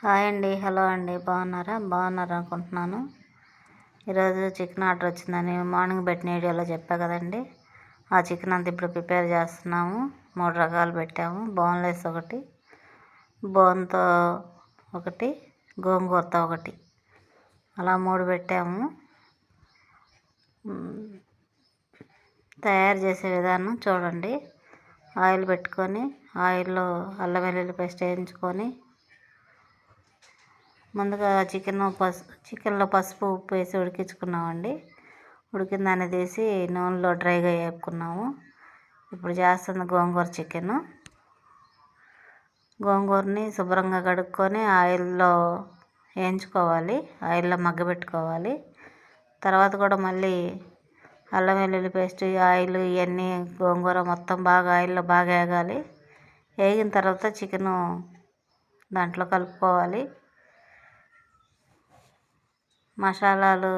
Hi అండి, hello అండి. బాగున్నారా అనుకుంటున్నాను. ఈరోజు చికెన్ ఆర్డర్ వచ్చిందని మార్నింగ్ పెట్టిన వీడియోలో చెప్పా కదండి. ఆ చికెన్ అంతా ఇప్పుడు ప్రిపేర్ చేస్తున్నాము. 3 రకాలు పెట్టాము. బోన్లెస్ ఒకటి, బోన్తో ఒకటి, గోంగూరతో ఒకటి, అలా 3 పెట్టాము. తయారు చేసే విధానం చూడండి. ఆయిల్ పెట్టుకొని ఆయిల్లో అల్లం వెల్లుల్లి పేస్ట్ వేయించుకొని ముందుగా చికెన్లో పసుపు ఉప్పు వేసి ఉడికించుకున్నామండి. ఉడికిన దాన్ని తీసి నూనెలో డ్రైగా వేపుకున్నాము. ఇప్పుడు చేస్తుంది గోంగూర చికెన్. గోంగూరని శుభ్రంగా కడుక్కొని ఆయిల్లో వేయించుకోవాలి, ఆయిల్లో మగ్గబెట్టుకోవాలి. తర్వాత కూడా మళ్ళీ అల్లం వెల్లుల్లి పేస్ట్, ఆయిల్ ఇవన్నీ గోంగూర మొత్తం బాగా ఆయిల్లో బాగా వేగాలి. వేగిన తర్వాత చికెను దాంట్లో కలుపుకోవాలి. మసాలాలు,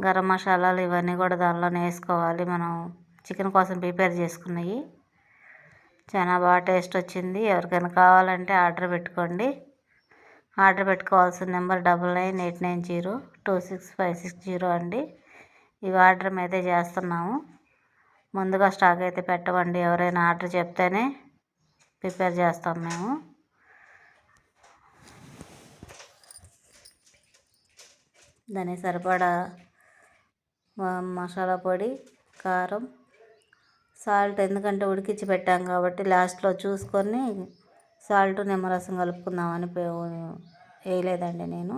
గరం మసాలాలు ఇవన్నీ కూడా దానిలోనే వేసుకోవాలి. మనం చికెన్ కోసం ప్రిపేర్ చేసుకున్నవి. చాలా బాగా టేస్ట్ వచ్చింది. ఎవరికైనా కావాలంటే ఆర్డర్ పెట్టుకోండి. ఆర్డర్ పెట్టుకోవాల్సిన నెంబర్ 9989026560 అండి. ఇవి ఆర్డర్ మీదే చేస్తున్నాము. ముందుగా స్టాక్ అయితే పెట్టమండి. ఎవరైనా ఆర్డర్ చెప్తేనే ప్రిపేర్ చేస్తాం మేము. దానికి సరిపడా మసాలా పొడి, కారం, సాల్ట్, ఎందుకంటే ఉడికించి పెట్టాం కాబట్టి లాస్ట్లో చూసుకొని సాల్ట్ నిమ్మరసం కలుపుకుందామని వేయలేదండి నేను.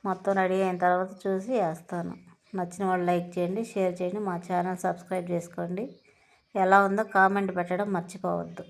మొత్తం రెడీ అయిన తర్వాత చూసి వేస్తాను. నచ్చిన వాళ్ళు లైక్ చేయండి, షేర్ చేయండి, మా ఛానల్ సబ్స్క్రైబ్ చేసుకోండి. ఎలా ఉందో కామెంట్ పెట్టడం మర్చిపోవద్దు.